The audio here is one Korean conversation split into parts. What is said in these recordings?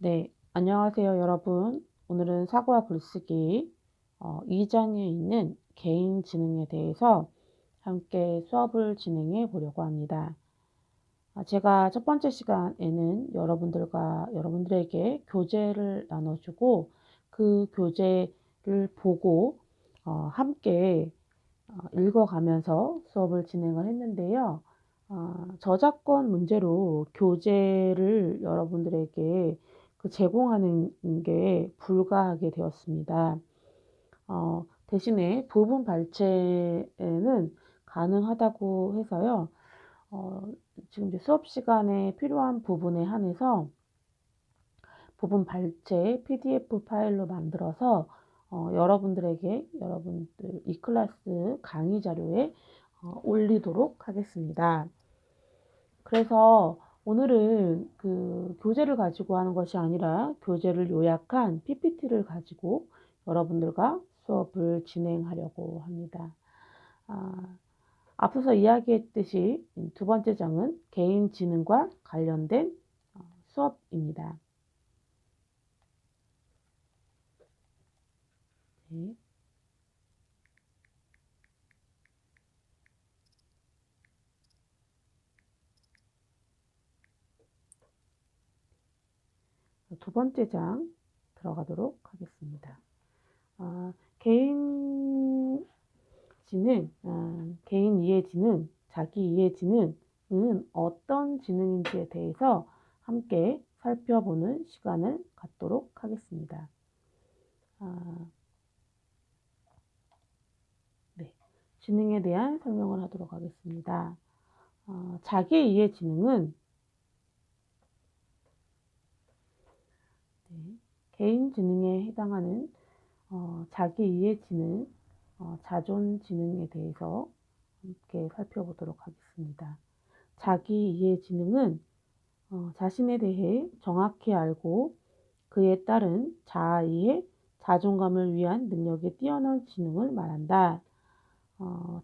네, 안녕하세요, 여러분. 오늘은 사고와 글쓰기 2장에 있는 개인 지능에 대해서 함께 수업을 진행해 보려고 합니다. 제가 첫 번째 시간에는 여러분들에게 교재를 나눠주고 그 교재를 보고 함께 읽어가면서 수업을 진행을 했는데요. 저작권 문제로 교재를 여러분들에게 제공하는 게 불가하게 되었습니다. 대신에 부분 발췌는 가능하다고 해서요. 어, 지금 이제 수업 시간에 필요한 부분에 한해서 부분 발췌 PDF 파일로 만들어서 여러분들 이 클래스 강의 자료에 올리도록 하겠습니다. 그래서 오늘은 그 교재를 가지고 하는 것이 아니라 교재를 요약한 PPT를 가지고 여러분들과 수업을 진행하려고 합니다. 앞서서 이야기했듯이 두 번째 장은 개인 지능과 관련된 수업입니다. 네. 두 번째 장 들어가도록 하겠습니다. 개인 지능, 개인 이해 지능, 자기 이해 지능은 어떤 지능인지에 대해서 함께 살펴보는 시간을 갖도록 하겠습니다. 네, 지능에 대한 설명을 하도록 하겠습니다. 자기 이해 지능은 개인 지능에 해당하는 자기 이해 지능, 자존 지능에 대해서 함께 살펴보도록 하겠습니다. 자기 이해 지능은 자신에 대해 정확히 알고 그에 따른 자아이해, 자존감을 위한 능력에 뛰어난 지능을 말한다.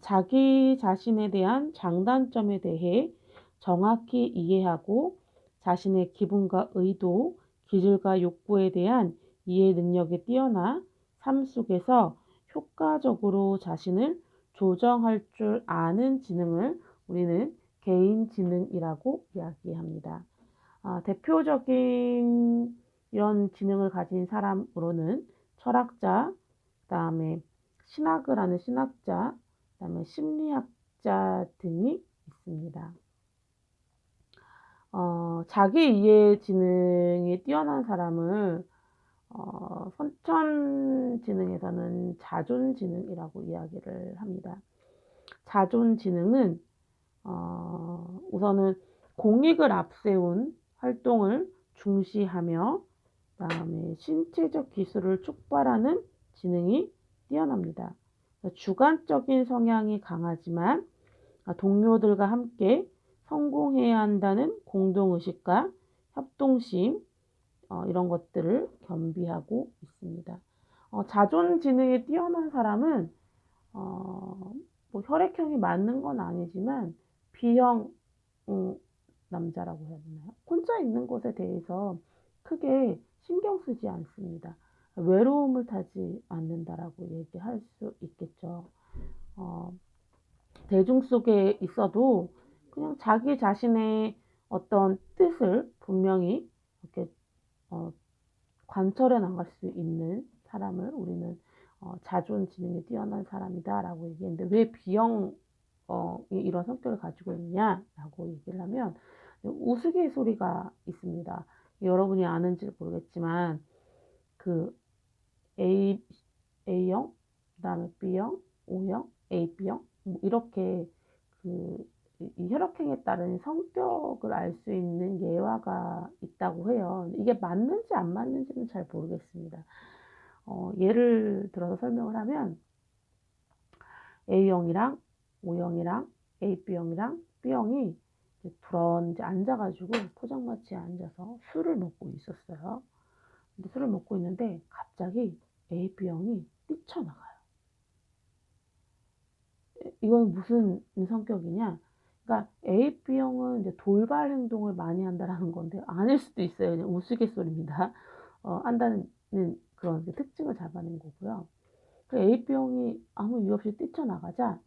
자기 자신에 대한 장단점에 대해 정확히 이해하고 자신의 기분과 의도, 기질과 욕구에 대한 이해 능력이 뛰어나 삶 속에서 효과적으로 자신을 조정할 줄 아는 지능을 우리는 개인 지능이라고 이야기합니다. 대표적인 이런 지능을 가진 사람으로는 철학자, 그다음에 신학을 하는 신학자, 그다음에 심리학자 등이 있습니다. 자기 이해 지능이 뛰어난 사람을 선천 지능에서는 자존 지능이라고 이야기를 합니다. 자존 지능은 우선은 공익을 앞세운 활동을 중시하며 그다음에 신체적 기술을 촉발하는 지능이 뛰어납니다. 주관적인 성향이 강하지만 동료들과 함께 성공해야 한다는 공동의식과 협동심 이런 것들을 겸비하고 있습니다. 자존 지능이 뛰어난 사람은 뭐 혈액형이 맞는 건 아니지만 B형 남자라고 해야 되나요? 혼자 있는 것에 대해서 크게 신경 쓰지 않습니다. 외로움을 타지 않는다라고 얘기할 수 있겠죠. 대중 속에 있어도 그냥 자기 자신의 어떤 뜻을 분명히 이렇게 관철해 나갈 수 있는 사람을 우리는 자존 지능이 뛰어난 사람이다라고 얘기했는데 왜 B형이 이런 성격을 가지고 있냐라고 얘기를 하면 우스갯소리가 있습니다. 여러분이 아는지 모르겠지만 그 A, A형, 그다음에 B형, O형, AB형 뭐 이렇게 이 혈액형에 따른 성격을 알 수 있는 예화가 있다고 해요. 이게 맞는지 안 맞는지는 잘 모르겠습니다. 예를 들어서 설명을 하면 A형이랑 O형이랑 AB형이랑 B형이 부런지 앉아가지고 포장마차에 앉아서 술을 먹고 있었어요. 근데 술을 먹고 있는데 갑자기 AB형이 뛰쳐나가요. 이건 무슨 성격이냐? 그러니까 A, B형은 이제 돌발 행동을 많이 한다라는 건데 아닐 수도 있어요. 그냥 우스갯소리입니다. 한다는 그런 특징을 잡아낸 거고요. 그 A, B형이 아무 이유 없이 뛰쳐나가자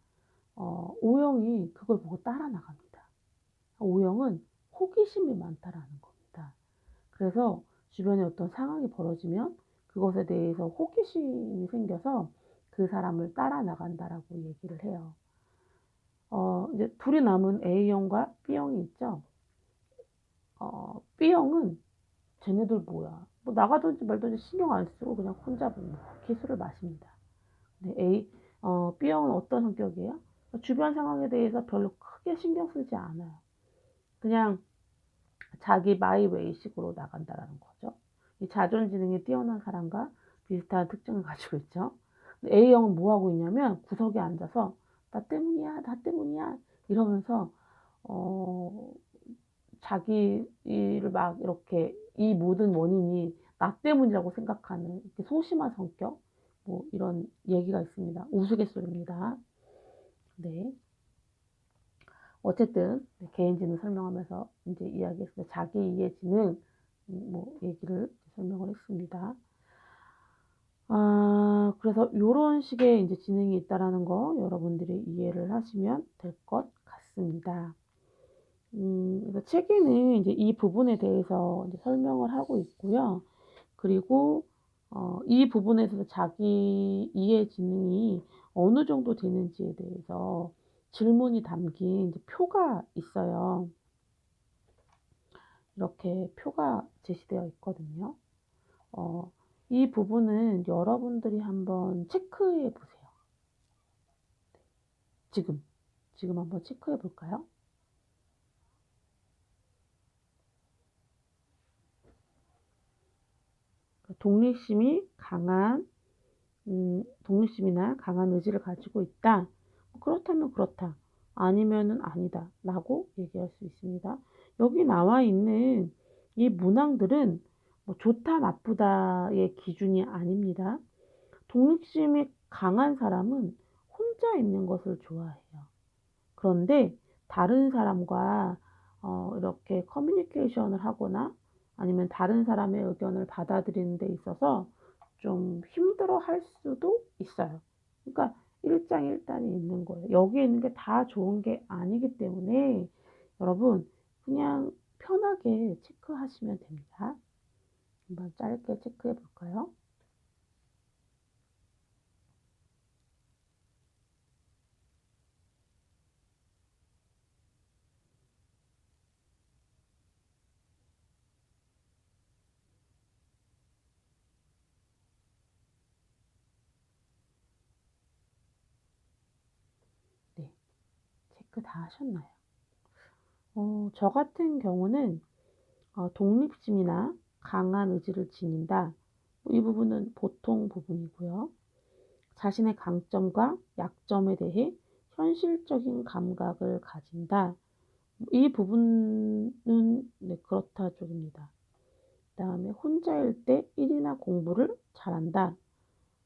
O형이 그걸 보고 따라 나갑니다. O형은 호기심이 많다라는 겁니다. 그래서 주변에 어떤 상황이 벌어지면 그것에 대해서 호기심이 생겨서 그 사람을 따라 나간다라고 얘기를 해요. 이제 둘이 남은 A형과 B형이 있죠. B형은 쟤네들 뭐야? 뭐 나가든지 말든지 신경 안 쓰고 그냥 혼자 뭐 기술을 마십니다. 근데 B형은 어떤 성격이에요? 주변 상황에 대해서 별로 크게 신경 쓰지 않아요. 그냥 자기 마이웨이식으로 나간다라는 거죠. 이 자존지능이 뛰어난 사람과 비슷한 특징을 가지고 있죠. A형은 뭐 하고 있냐면 구석에 앉아서 나 때문이야, 나 때문이야 이러면서 자기 일을 막 이렇게 이 모든 원인이 나 때문이라고 생각하는 이렇게 소심한 성격 뭐 이런 얘기가 있습니다. 우스갯소리입니다. 네. 어쨌든 개인지능 설명하면서 이제 이야기했습니다. 자기 이해 지능 뭐 얘기를 설명을 했습니다. 그래서 요런 식의 이제 지능이 있다라는 거 여러분들이 이해를 하시면 될 것 같습니다. 그래서 책에는 이제 이 부분에 대해서 이제 설명을 하고 있고요. 그리고 이 부분에서 자기 이해 지능이 어느 정도 되는지에 대해서 질문이 담긴 이제 표가 있어요. 이렇게 표가 제시되어 있거든요. 이 부분은 여러분들이 한번 체크해 보세요. 지금 한번 체크해 볼까요? 독립심이 강한 독립심이나 강한 의지를 가지고 있다. 그렇다면 그렇다. 아니면은 아니다. 라고 얘기할 수 있습니다. 여기 나와 있는 이 문항들은 뭐 좋다, 나쁘다의 기준이 아닙니다. 독립심이 강한 사람은 혼자 있는 것을 좋아해요. 그런데 다른 사람과 이렇게 커뮤니케이션을 하거나 아니면 다른 사람의 의견을 받아들이는 데 있어서 좀 힘들어 할 수도 있어요. 그러니까 일장일단이 있는 거예요. 여기에 있는 게 다 좋은 게 아니기 때문에 여러분 그냥 편하게 체크하시면 됩니다. 한번 짧게 체크해 볼까요? 네, 체크 다 하셨나요? 저 같은 경우는 독립심이나 강한 의지를 지닌다. 이 부분은 보통 부분이고요. 자신의 강점과 약점에 대해 현실적인 감각을 가진다. 이 부분은 네, 그렇다 쪽입니다. 그 다음에 혼자일 때 일이나 공부를 잘한다.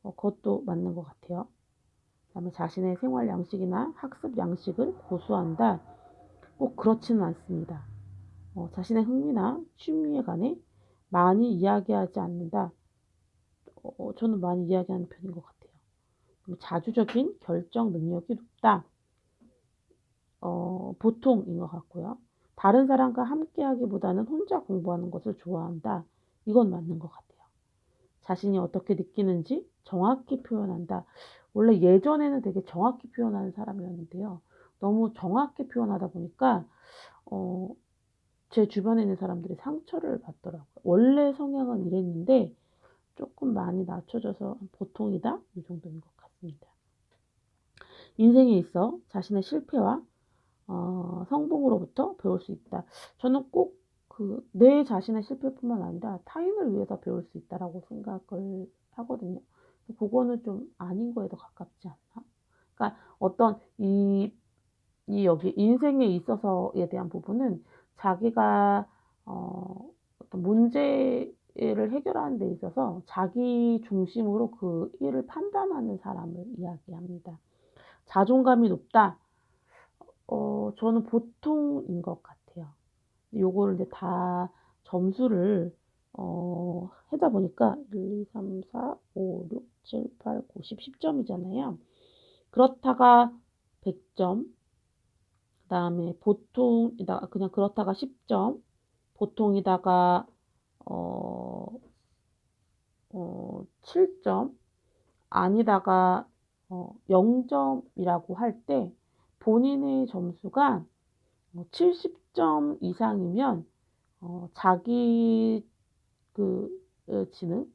그것도 맞는 것 같아요. 그 다음에 자신의 생활 양식이나 학습 양식을 고수한다. 꼭 그렇지는 않습니다. 자신의 흥미나 취미에 관해 많이 이야기하지 않는다. 저는 많이 이야기하는 편인 것 같아요. 자주적인 결정 능력이 높다. 보통인 것 같고요. 다른 사람과 함께 하기보다는 혼자 공부하는 것을 좋아한다. 이건 맞는 것 같아요. 자신이 어떻게 느끼는지 정확히 표현한다. 원래 예전에는 되게 정확히 표현하는 사람이었는데요. 너무 정확히 표현하다 보니까 제 주변에 있는 사람들이 상처를 받더라고요. 원래 성향은 이랬는데 조금 많이 낮춰져서 보통이다? 이 정도인 것 같습니다. 인생에 있어 자신의 실패와 성공으로부터 배울 수 있다. 저는 꼭 내 자신의 실패뿐만 아니라 타인을 위해서 배울 수 있다라고 생각을 하거든요. 그거는 좀 아닌 거에 더 가깝지 않나? 그러니까 어떤 여기 인생에 있어서에 대한 부분은 자기가 어떤 문제를 해결하는 데 있어서 자기 중심으로 그 일을 판단하는 사람을 이야기합니다. 자존감이 높다. 저는 보통인 것 같아요. 요거를 이제 다 점수를 하다 보니까 1, 2, 3, 4, 5, 6, 7, 8, 9, 10, 10점이잖아요. 그렇다가 100점, 그다음에 보통이다 그냥 그렇다가 10점, 보통이다가 어 7점, 아니다가 0점이라고 할 때 본인의 점수가 70점 이상이면 자기 지능,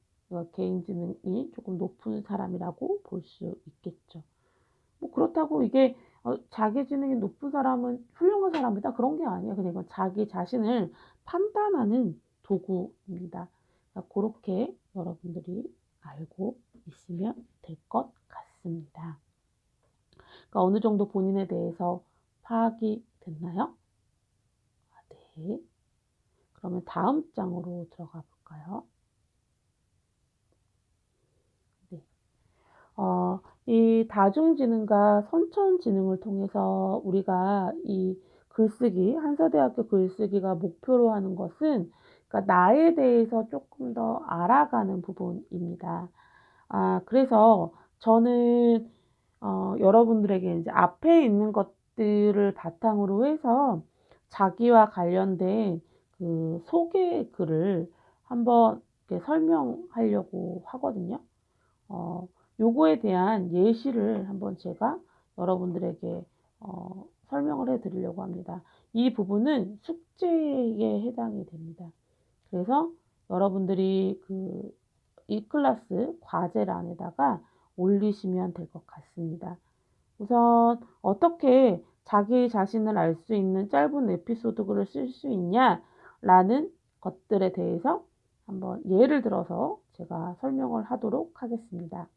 개인 지능이 조금 높은 사람이라고 볼 수 있겠죠. 뭐 그렇다고 이게 자기 지능이 높은 사람은 훌륭한 사람이다 그런 게 아니에요. 그냥 이건 자기 자신을 판단하는 도구입니다. 그렇게 여러분들이 알고 있으면 될 것 같습니다. 그러니까 어느 정도 본인에 대해서 파악이 됐나요? 네. 그러면 다음 장으로 들어가 볼까요? 네. 이 다중지능과 선천지능을 통해서 우리가 이 글쓰기, 한서대학교 글쓰기가 목표로 하는 것은 그러니까 나에 대해서 조금 더 알아가는 부분입니다. 그래서 저는 여러분들에게 이제 앞에 있는 것들을 바탕으로 해서 자기와 관련된 그 소개 글을 한번 이렇게 설명하려고 하거든요. 어, 요거에 대한 예시를 한번 제가 여러분들에게 설명을 해 드리려고 합니다. 이 부분은 숙제에 해당이 됩니다. 그래서 여러분들이 이 클래스 과제란에다가 올리시면 될 것 같습니다. 우선 어떻게 자기 자신을 알 수 있는 짧은 에피소드글을 쓸 수 있냐라는 것들에 대해서 한번 예를 들어서 제가 설명을 하도록 하겠습니다.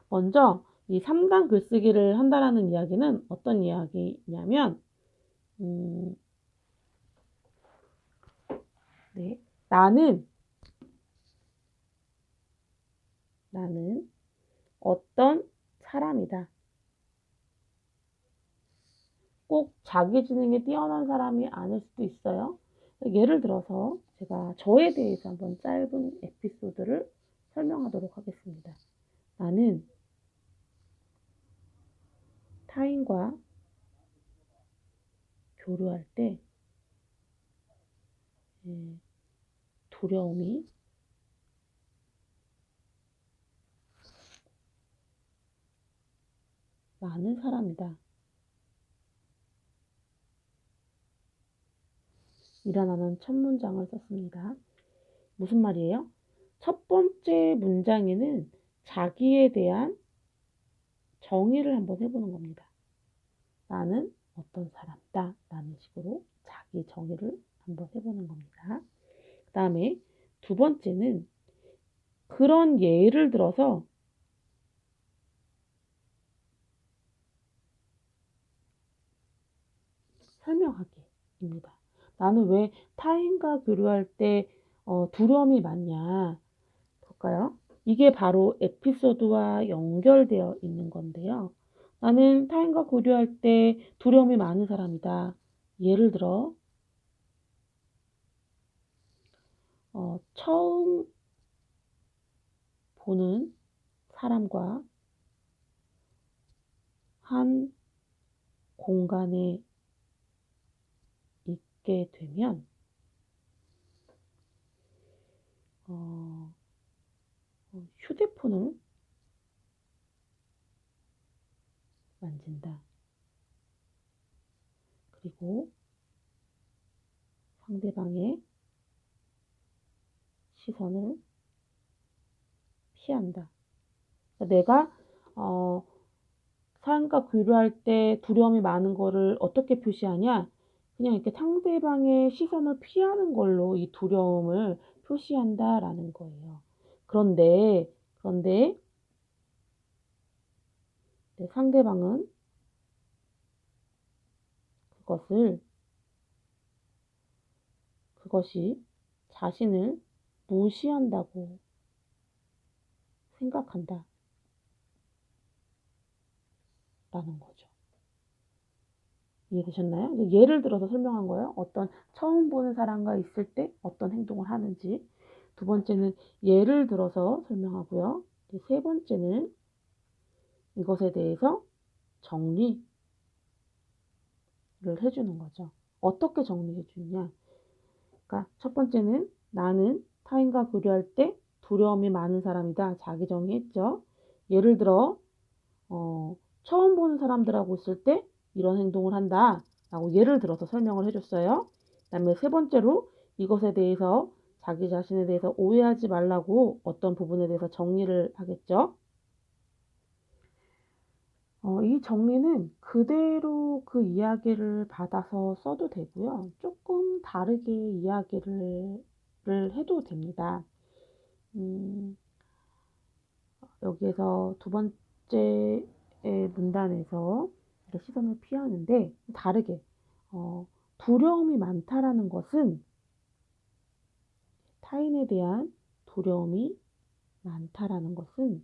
먼저 이 3단 글쓰기를 한다라는 이야기는 어떤 이야기냐면 네, 나는 어떤 사람이다. 꼭 자기 지능이 뛰어난 사람이 아닐 수도 있어요. 예를 들어서 제가 저에 대해서 한번 짧은 에피소드를 설명하도록 하겠습니다. 나는 타인과 교류할 때 두려움이 많은 사람이다. 이라는 첫 문장을 썼습니다. 무슨 말이에요? 첫 번째 문장에는 자기에 대한 정의를 한번 해보는 겁니다. 나는 어떤 사람이다 라는 식으로 자기 정의를 한번 해보는 겁니다. 그 다음에 두 번째는 그런 예를 들어서 설명하기입니다. 나는 왜 타인과 교류할 때 두려움이 많냐 볼까요? 이게 바로 에피소드와 연결되어 있는 건데요. 나는 타인과 교류할 때 두려움이 많은 사람이다. 예를 들어 처음 보는 사람과 한 공간에 있게 되면 휴대폰을 만진다. 그리고 상대방의 시선을 피한다. 내가 사람과 교류할 때 두려움이 많은 거를 어떻게 표시하냐? 그냥 이렇게 상대방의 시선을 피하는 걸로 이 두려움을 표시한다라는 거예요. 그런데 상대방은 그것이 자신을 무시한다고 생각한다. 라는 거죠. 이해되셨나요? 이제 예를 들어서 설명한 거예요. 어떤 처음 보는 사람과 있을 때 어떤 행동을 하는지. 두 번째는 예를 들어서 설명하고요. 이제 세 번째는 이것에 대해서 정리를 해주는 거죠. 어떻게 정리해 주느냐? 그러니까 첫 번째는 나는 타인과 교류할 때 두려움이 많은 사람이다. 자기 정의했죠. 예를 들어 처음 보는 사람들하고 있을 때 이런 행동을 한다 라고 예를 들어서 설명을 해줬어요. 그 다음에 세 번째로 이것에 대해서 자기 자신에 대해서 오해하지 말라고 어떤 부분에 대해서 정리를 하겠죠. 이 정리는 그대로 그 이야기를 받아서 써도 되고요. 조금 다르게 이야기를 해도 됩니다. 음, 여기에서 두 번째 문단에서 시선을 피하는데 다르게 두려움이 많다라는 것은 타인에 대한 두려움이 많다라는 것은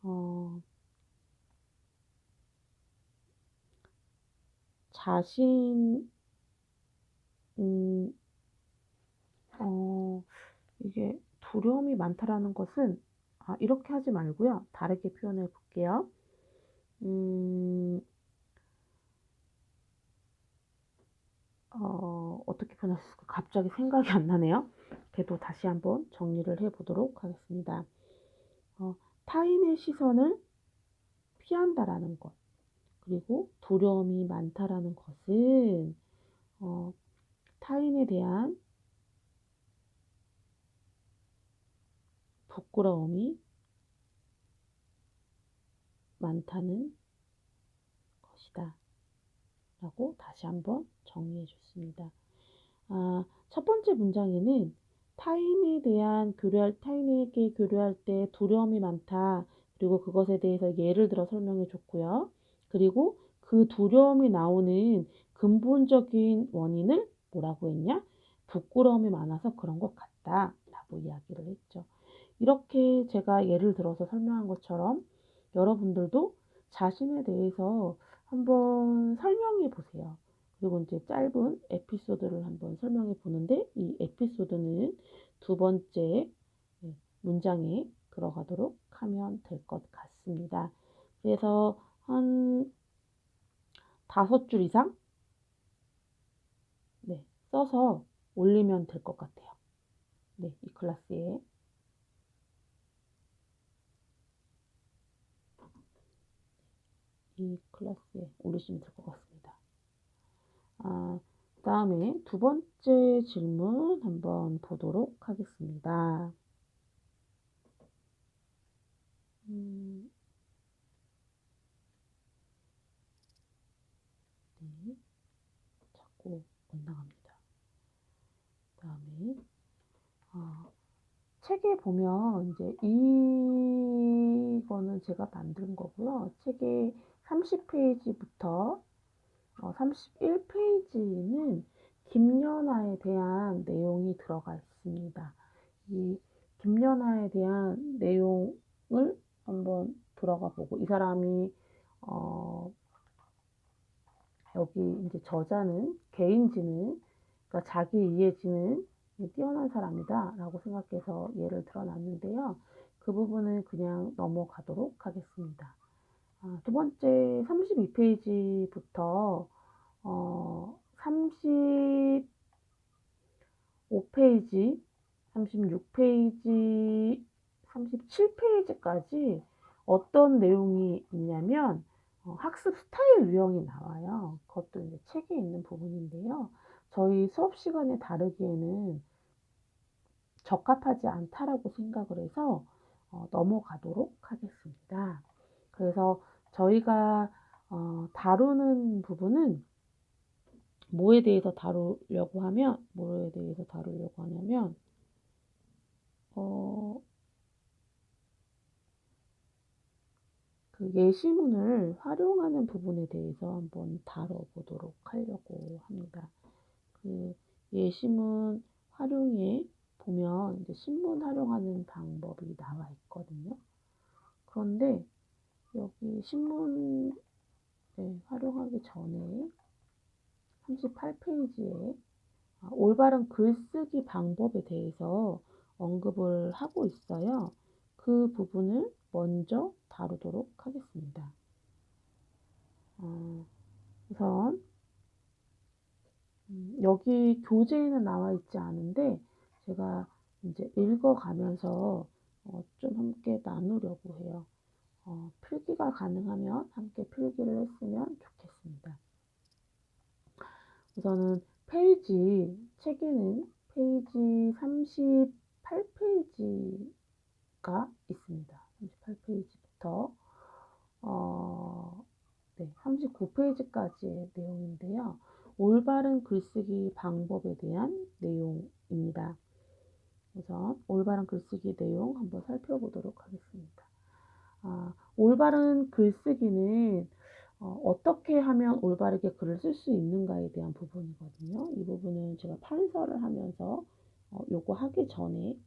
어, 자신 이게 두려움이 많다라는 것은 이렇게 하지 말고요. 다르게 표현해 볼게요. 어떻게 표현할 수 있을까? 갑자기 생각이 안 나네요. 그래도 다시 한번 정리를 해 보도록 하겠습니다. 타인의 시선을 피한다라는 것, 그리고 두려움이 많다라는 것은 타인에 대한 부끄러움이 많다는 것이다. 라고 다시 한번 정리해 줬습니다. 첫 번째 문장에는 타인에게 교류할 때 두려움이 많다. 그리고 그것에 대해서 예를 들어 설명해 줬고요. 그리고 그 두려움이 나오는 근본적인 원인을 뭐라고 했냐? 부끄러움이 많아서 그런 것 같다. 라고 이야기를 했죠. 이렇게 제가 예를 들어서 설명한 것처럼 여러분들도 자신에 대해서 한번 설명해 보세요. 그리고 이제 짧은 에피소드를 한번 설명해 보는데 이 에피소드는 두 번째 문장에 들어가도록 하면 될 것 같습니다. 그래서 한 5줄 이상 써서 올리면 될 것 같아요. 이 클래스에. 이 클래스에 올리시면 될 것 같습니다. 그 다음에 두 번째 질문 한번 보도록 하겠습니다. 자꾸 엇나갑니다. 그 다음에 책에 보면 이제 이거는 제가 만든 거고요. 책의 30페이지부터 31페이지는 김연아에 대한 내용이 들어가 있습니다. 이 김연아에 대한 내용을 한번 들어가 보고 이 사람이 여기 이제 저자는 개인지능, 그러니까 자기 이해지능 뛰어난 사람이다 라고 생각해서 예를 들어놨는데요. 그 부분은 그냥 넘어가도록 하겠습니다. 두 번째 32페이지부터 35페이지, 36페이지, 37페이지까지 어떤 내용이 있냐면 학습 스타일 유형이 나와요. 그것도 이제 책에 있는 부분인데요. 저희 수업 시간에 다루기에는 적합하지 않다라고 생각을 해서 넘어가도록 하겠습니다. 그래서 저희가 다루는 부분은 뭐에 대해서 다루려고 하냐면 그 예시문을 활용하는 부분에 대해서 한번 다뤄보도록 하려고 합니다. 그 예시문 활용에 보면 이제 신문 활용하는 방법이 나와 있거든요. 그런데 여기 신문 활용하기 전에 38페이지에 올바른 글쓰기 방법에 대해서 언급을 하고 있어요. 그 부분을 먼저 다루도록 하겠습니다. 우선 여기 교재에는 나와 있지 않은데 제가 이제 읽어가면서 좀 함께 나누려고 해요. 필기가 가능하면 함께 필기를 했으면 좋겠습니다. 우선은 책에는 페이지 38페이지가 있습니다. 38페이지부터 39페이지까지의 내용인데요. 올바른 글쓰기 방법에 대한 내용입니다. 우선 올바른 글쓰기 내용 한번 살펴보도록 하겠습니다. 올바른 글쓰기는 어떻게 하면 올바르게 글을 쓸 수 있는가에 대한 부분이거든요. 이 부분은 제가 판서를 하면서 요거 하기 전에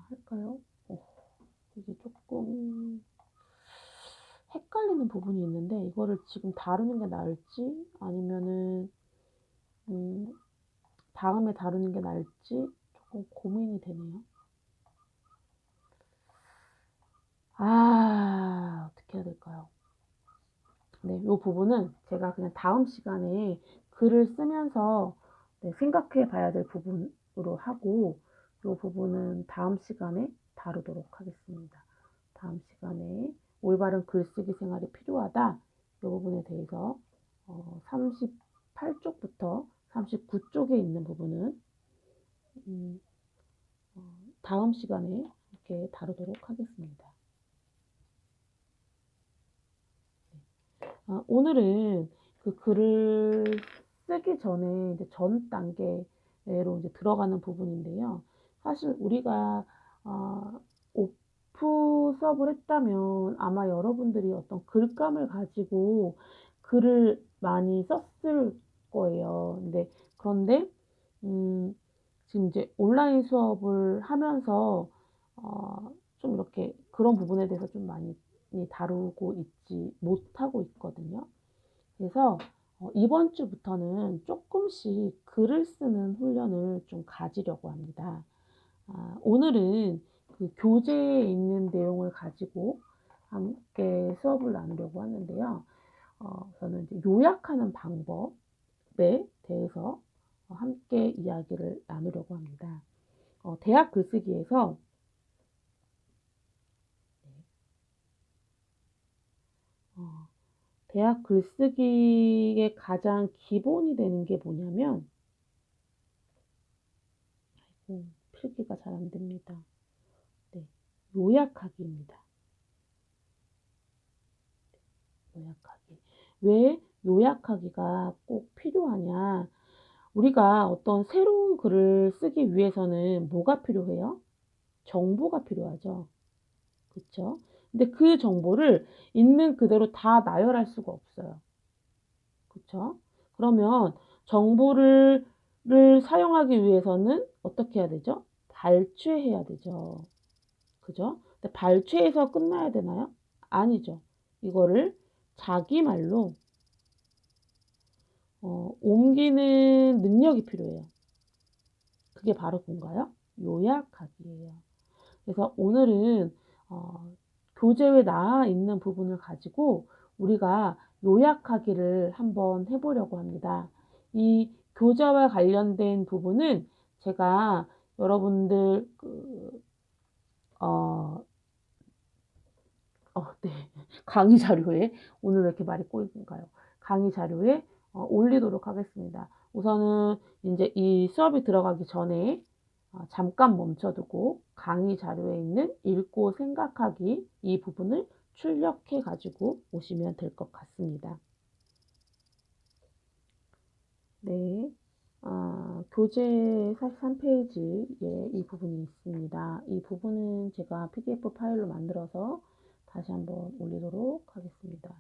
할까요? 이게 조금 헷갈리는 부분이 있는데 이거를 지금 다루는 게 나을지 아니면은 다음에 다루는 게 나을지 조금 고민이 되네요. 어떻게 해야 될까요? 네, 이 부분은 제가 그냥 다음 시간에 글을 쓰면서 생각해 봐야 될 부분으로 하고 이 부분은 다음 시간에 다루도록 하겠습니다. 다음 시간에 올바른 글쓰기 생활이 필요하다. 이 부분에 대해서 38쪽부터 39쪽에 있는 부분은 다음 시간에 이렇게 다루도록 하겠습니다. 오늘은 그 글을 쓰기 전에 이제 전 단계로 이제 들어가는 부분인데요. 사실 우리가 오프 수업을 했다면 아마 여러분들이 어떤 글감을 가지고 글을 많이 썼을 거예요. 그런데 지금 이제 온라인 수업을 하면서 좀 이렇게 그런 부분에 대해서 좀 많이 다루고 있지 못하고 있거든요. 그래서 이번 주부터는 조금씩 글을 쓰는 훈련을 좀 가지려고 합니다. 오늘은 그 교재에 있는 내용을 가지고 함께 수업을 나누려고 하는데요. 저는 이제 요약하는 방법에 대해서 함께 이야기를 나누려고 합니다. 대학 글쓰기에서 대학 글쓰기의 가장 기본이 되는 게 뭐냐면 필기가 잘 안 됩니다. 요약하기입니다. 요약하기. 왜 요약하기가 꼭 필요하냐? 우리가 어떤 새로운 글을 쓰기 위해서는 뭐가 필요해요? 정보가 필요하죠. 그렇죠? 근데 그 정보를 있는 그대로 다 나열할 수가 없어요. 그렇죠? 그러면 정보를 사용하기 위해서는 어떻게 해야 되죠? 발췌해야 되죠. 그죠? 근데 발췌해서 끝나야 되나요? 아니죠. 이거를 자기 말로 옮기는 능력이 필요해요. 그게 바로 뭔가요? 요약하기예요. 그래서 오늘은 교재에 나와 있는 부분을 가지고 우리가 요약하기를 한번 해보려고 합니다. 이 교재와 관련된 부분은 제가 여러분들 네. 강의 자료에 오늘 왜 이렇게 말이 꼬이는가요? 강의 자료에 올리도록 하겠습니다. 우선은 이제 이 수업이 들어가기 전에 잠깐 멈춰두고 강의 자료에 있는 읽고 생각하기 이 부분을 출력해 가지고 오시면 될 것 같습니다. 네. 교재 43페이지에 이 부분이 있습니다. 이 부분은 제가 PDF 파일로 만들어서 다시 한번 올리도록 하겠습니다.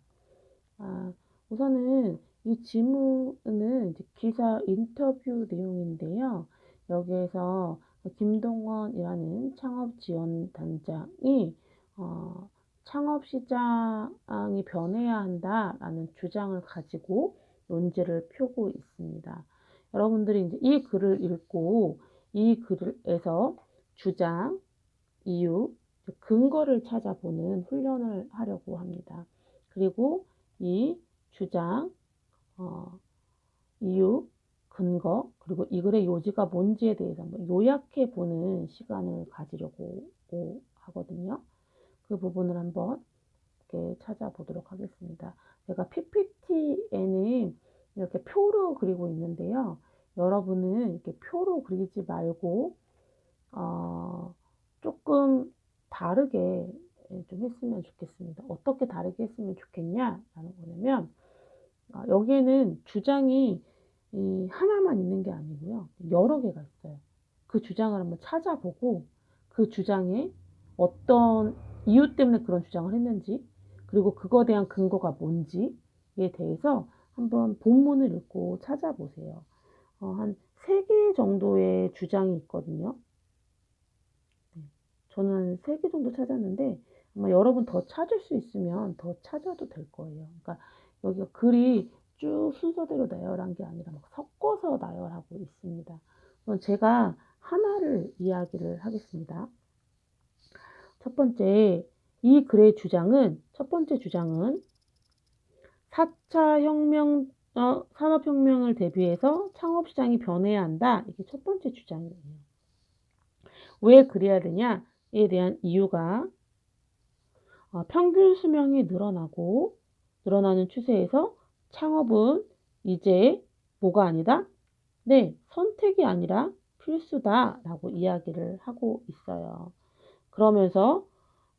우선은 이 질문은 이제 기자 인터뷰 내용인데요. 여기에서 김동원이라는 창업지원단장이 창업시장이 변해야 한다라는 주장을 가지고 논지를 펴고 있습니다. 여러분들이 이제 이 글을 읽고 이 글에서 주장, 이유, 근거를 찾아보는 훈련을 하려고 합니다. 그리고 이 주장, 이유, 근거, 그리고 이 글의 요지가 뭔지에 대해서 한번 요약해 보는 시간을 가지려고 하거든요. 그 부분을 한번 이렇게 찾아보도록 하겠습니다. 제가 PPT에는 이렇게 표로 그리고 있는데요. 여러분은 이렇게 표로 그리지 말고 조금 다르게 좀 했으면 좋겠습니다. 어떻게 다르게 했으면 좋겠냐라는 거냐면 여기에는 주장이 하나만 있는 게 아니고요. 여러 개가 있어요. 그 주장을 한번 찾아보고 그 주장에 어떤 이유 때문에 그런 주장을 했는지 그리고 그거에 대한 근거가 뭔지에 대해서 한번 본문을 읽고 찾아보세요. 한 3개 정도의 주장이 있거든요. 저는 3개 정도 찾았는데 아마 여러분 더 찾을 수 있으면 더 찾아도 될 거예요. 그러니까 여기가 글이 쭉 순서대로 나열한 게 아니라 막 섞어서 나열하고 있습니다. 그럼 제가 하나를 이야기를 하겠습니다. 첫 번째, 이 글의 주장은, 첫 번째 주장은 4차 산업혁명을 대비해서 창업시장이 변해야 한다. 이게 첫 번째 주장이에요. 왜 그래야 되냐에 대한 이유가 평균 수명이 늘어나는 추세에서 창업은 이제 뭐가 아니다? 네, 선택이 아니라 필수다라고 이야기를 하고 있어요. 그러면서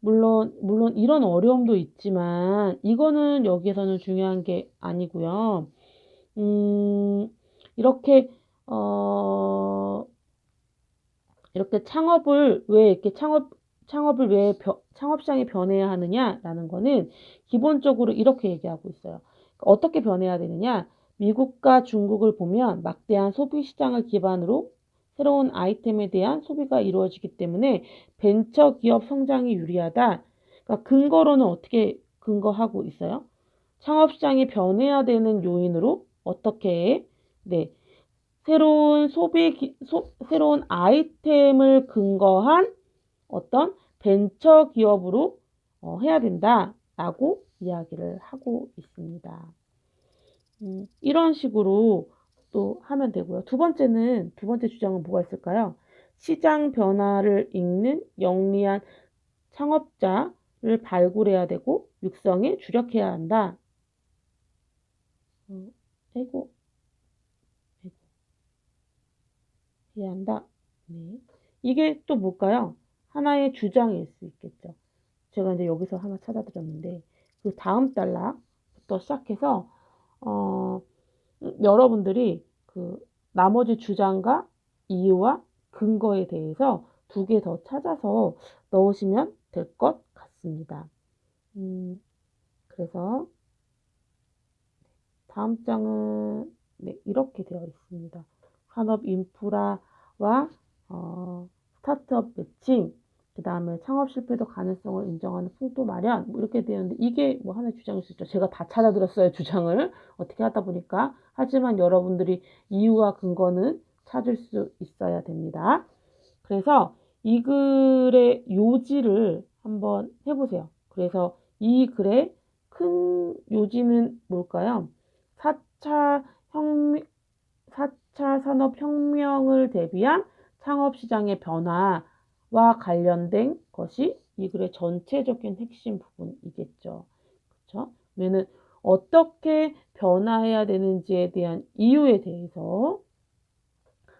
물론 이런 어려움도 있지만 이거는 여기에서는 중요한 게 아니고요. 이렇게 이렇게 창업을 왜 창업시장이 변해야 하느냐라는 거는 기본적으로 이렇게 얘기하고 있어요. 어떻게 변해야 되느냐? 미국과 중국을 보면 막대한 소비 시장을 기반으로 새로운 아이템에 대한 소비가 이루어지기 때문에 벤처 기업 성장이 유리하다. 그러니까 근거로는 어떻게 근거하고 있어요? 창업시장이 변해야 되는 요인으로 어떻게 해? 네. 새로운 아이템을 근거한 어떤 벤처 기업으로 해야 된다라고 이야기를 하고 있습니다. 이런 식으로 또 하면 되고요. 두 번째 주장은 뭐가 있을까요? 시장 변화를 읽는 영리한 창업자를 발굴해야 되고 육성에 주력해야 한다. 아이고, 해야 한다. 네. 이게 또 뭘까요? 하나의 주장일 수 있겠죠. 제가 이제 여기서 하나 찾아드렸는데 그 다음 달락부터 시작해서 여러분들이 그 나머지 주장과 이유와 근거에 대해서 2개 더 찾아서 넣으시면 될 것 같습니다. 그래서 다음 장은 네, 이렇게 되어 있습니다. 산업 인프라와 스타트업 매칭, 그 다음에 창업 실패도 가능성을 인정하는 풍토 마련, 뭐 이렇게 되는데 이게 뭐 하나의 주장일 수 있죠. 제가 다 찾아들었어요, 주장을. 어떻게 하다 보니까. 하지만 여러분들이 이유와 근거는 찾을 수 있어야 됩니다. 그래서 이 글의 요지를 한번 해보세요. 그래서 이 글의 큰 요지는 뭘까요? 4차 혁명, 4차 산업혁명을 대비한 창업시장의 변화와 관련된 것이 이 글의 전체적인 핵심 부분이겠죠. 그렇죠? 왜냐면 어떻게 변화해야 되는지에 대한 이유에 대해서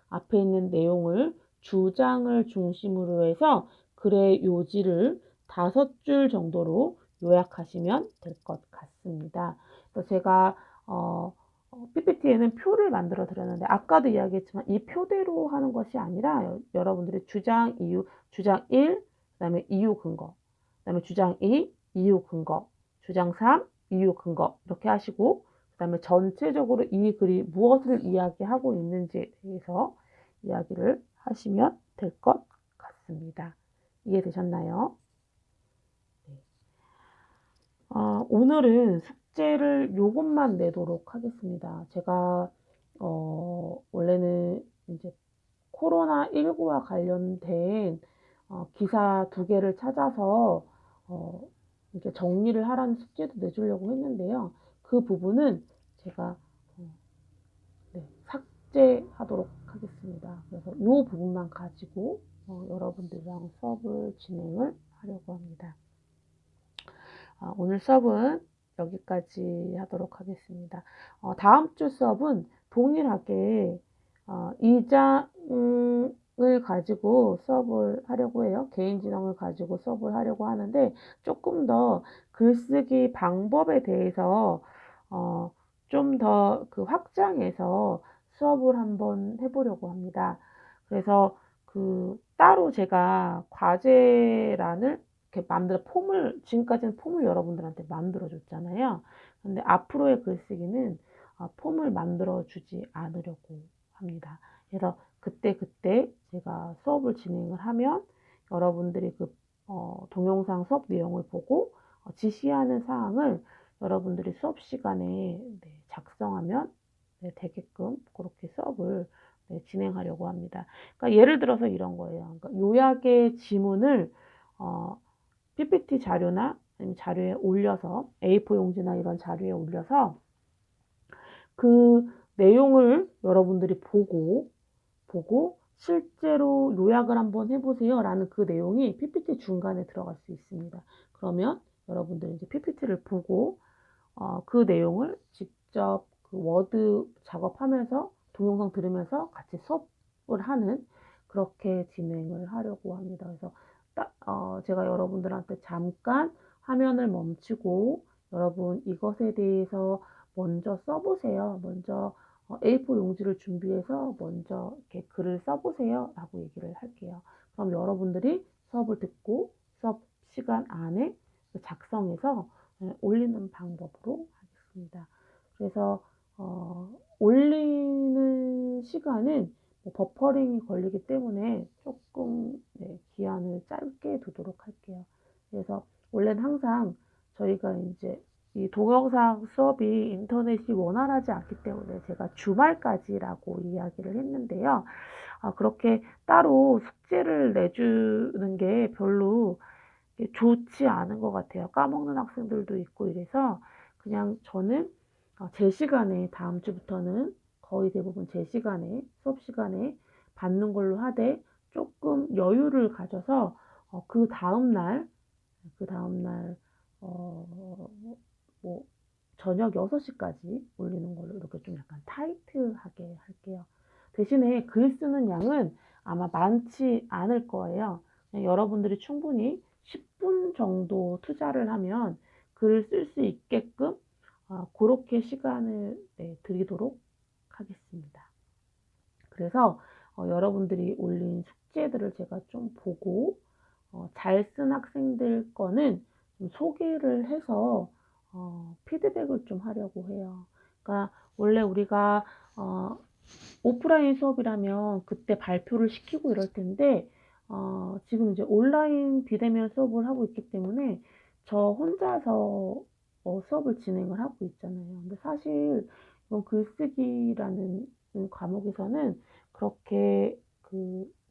앞에 있는 내용을 주장을 중심으로 해서 글의 요지를 5줄 정도로 요약하시면 될 것 같습니다. 그래서 제가 PPT에는 표를 만들어 드렸는데 아까도 이야기했지만 이 표대로 하는 것이 아니라 여러분들이 주장, 이유, 주장 1, 그 다음에 이유 근거, 그 다음에 주장 2, 이유 근거, 주장 3, 이유 근거 이렇게 하시고 그 다음에 전체적으로 이 글이 무엇을 이야기하고 있는지에 대해서 이야기를 하시면 될 것 같습니다. 이해되셨나요? 네. 오늘은 숙제를 요것만 내도록 하겠습니다. 제가 원래는 이제 코로나19와 관련된 기사 2개를 찾아서 이렇게 정리를 하라는 숙제도 내주려고 했는데요. 그 부분은 제가 네, 삭제하도록 하겠습니다. 그래서 이 부분만 가지고 여러분들이랑 수업을 진행을 하려고 합니다. 오늘 수업은 여기까지 하도록 하겠습니다. 다음 주 수업은 동일하게 2장을 가지고 수업을 하려고 해요. 개인지능을 가지고 수업을 하려고 하는데 조금 더 글쓰기 방법에 대해서 좀 더 그 확장해서 수업을 한번 해보려고 합니다. 그래서 따로 제가 과제란을 이렇게 지금까지는 폼을 여러분들한테 만들어 줬잖아요. 근데 앞으로의 글쓰기는 폼을 만들어 주지 않으려고 합니다. 그래서 그때 제가 수업을 진행을 하면 여러분들이 동영상 수업 내용을 보고 지시하는 사항을 여러분들이 수업 시간에 작성하면 되게끔 그렇게 수업을 진행하려고 합니다. 그러니까 예를 들어서 이런 거예요. 그러니까 요약의 지문을 PPT 자료나 아니면 자료에 올려서 A4 용지나 이런 자료에 올려서 그 내용을 여러분들이 보고 실제로 요약을 한번 해보세요 라는 그 내용이 PPT 중간에 들어갈 수 있습니다. 그러면 여러분들이 이제 PPT를 보고 그 내용을 직접 그 워드 작업하면서 동영상 들으면서 같이 수업을 하는 그렇게 진행을 하려고 합니다. 그래서 제가 여러분들한테 잠깐 화면을 멈추고 여러분 이것에 대해서 먼저 써보세요. 먼저 A4 용지를 준비해서 먼저 이렇게 글을 써보세요 라고 얘기를 할게요. 그럼 여러분들이 수업을 듣고 수업 시간 안에 작성해서 올리는 방법으로 하겠습니다. 그래서 올리는 시간은 버퍼링이 걸리기 때문에 조금 기한을 짧게 두도록 할게요. 그래서 원래는 항상 저희가 이제 이 동영상 수업이 인터넷이 원활하지 않기 때문에 제가 주말까지라고 이야기를 했는데요. 그렇게 따로 숙제를 내주는 게 별로 좋지 않은 것 같아요. 까먹는 학생들도 있고 이래서 그냥 저는 제 시간에 다음 주부터는 거의 대부분 제 시간에 수업 시간에 받는 걸로 하되 조금 여유를 가져서 그 다음날 뭐 저녁 6시까지 올리는 걸로 이렇게 좀 약간 타이트하게 할게요. 대신에 글 쓰는 양은 아마 많지 않을 거예요. 여러분들이 충분히 10분 정도 투자를 하면 글을 쓸 수 있게끔 그렇게 시간을 드리도록 하겠습니다. 그래서 여러분들이 올린 숙제들을 제가 좀 보고 잘 쓴 학생들 거는 좀 소개를 해서 피드백을 좀 하려고 해요. 그러니까 원래 우리가 오프라인 수업이라면 그때 발표를 시키고 이럴 텐데 지금 이제 온라인 비대면 수업을 하고 있기 때문에 저 혼자서 수업을 진행을 하고 있잖아요. 근데 사실 이건 글쓰기라는 과목에서는 그렇게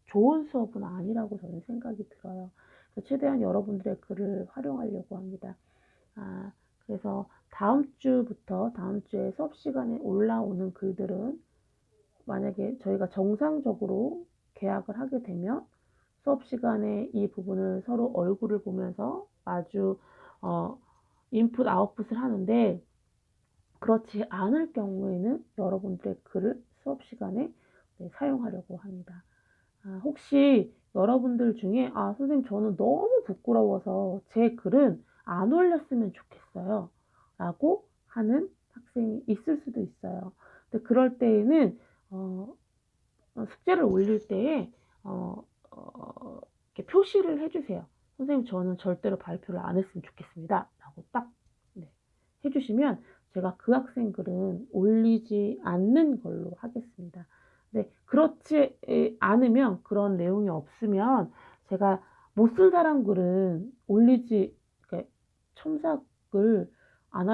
좋은 수업은 아니라고 저는 생각이 들어요. 그래서 최대한 여러분들의 글을 활용하려고 합니다. 그래서 다음 주에 수업 시간에 올라오는 글들은 만약에 저희가 정상적으로 계약을 하게 되면 수업 시간에 이 부분을 서로 얼굴을 보면서 마주 인풋 아웃풋을 하는데 그렇지 않을 경우에는 여러분들의 글을 수업 시간에 사용하려고 합니다. 혹시 여러분들 중에 선생님 저는 너무 부끄러워서 제 글은 안 올렸으면 좋겠어요 라고 하는 학생이 있을 수도 있어요. 근데 그럴 때에는 숙제를 올릴 때에 이렇게 표시를 해주세요. 선생님 저는 절대로 발표를 안 했으면 좋겠습니다 라고 딱 해주시면 제가 그 학생 글은 올리지 않는 걸로 하겠습니다. 네, 그렇지 않으면 그런 내용이 없으면 제가 못 쓴 사람 글은 올리지 첨삭을 압축을 안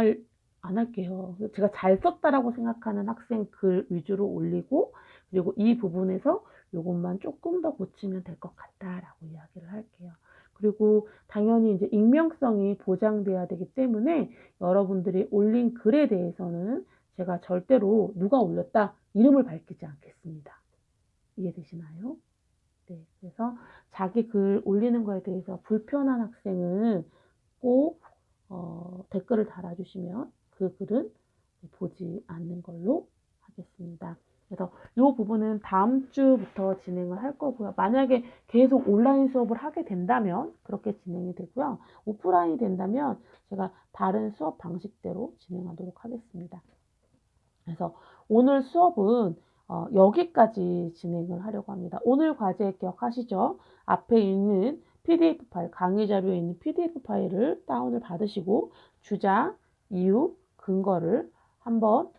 할게요. 제가 잘 썼다라고 생각하는 학생 글 위주로 올리고, 그리고 이 부분에서 요것만 조금 더 고치면 될 것 같다라고 이야기를 할게요. 그리고 당연히 이제 익명성이 보장돼야 되기 때문에 여러분들이 올린 글에 대해서는 제가 절대로 누가 올렸다 이름을 밝히지 않겠습니다. 이해되시나요? 네, 그래서 자기 글 올리는 거에 대해서 불편한 학생은 꼭 댓글을 달아주시면 그 글은 보지 않는 걸로 하겠습니다. 그래서 이 부분은 다음 주부터 진행을 할 거고요. 만약에 계속 온라인 수업을 하게 된다면 그렇게 진행이 되고요. 오프라인이 된다면 제가 다른 수업 방식대로 진행하도록 하겠습니다. 그래서 오늘 수업은 여기까지 진행을 하려고 합니다. 오늘 과제 기억하시죠? 앞에 있는 PDF 파일, 강의 자료에 있는 PDF 파일을 다운을 받으시고 주장, 이유, 근거를 한번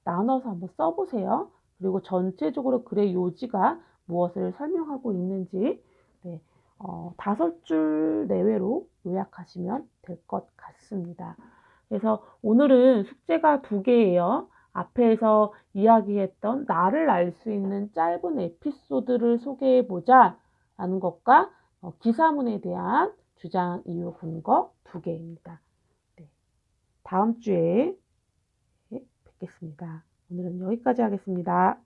나눠서 한번 써보세요. 그리고 전체적으로 글의 요지가 무엇을 설명하고 있는지 5줄 내외로 요약하시면 될 것 같습니다. 그래서 오늘은 숙제가 2개예요. 앞에서 이야기했던 나를 알 수 있는 짧은 에피소드를 소개해보자 라는 것과 기사문에 대한 주장, 이유, 근거 2개입니다. 네. 다음 주에 뵙겠습니다. 오늘은 여기까지 하겠습니다.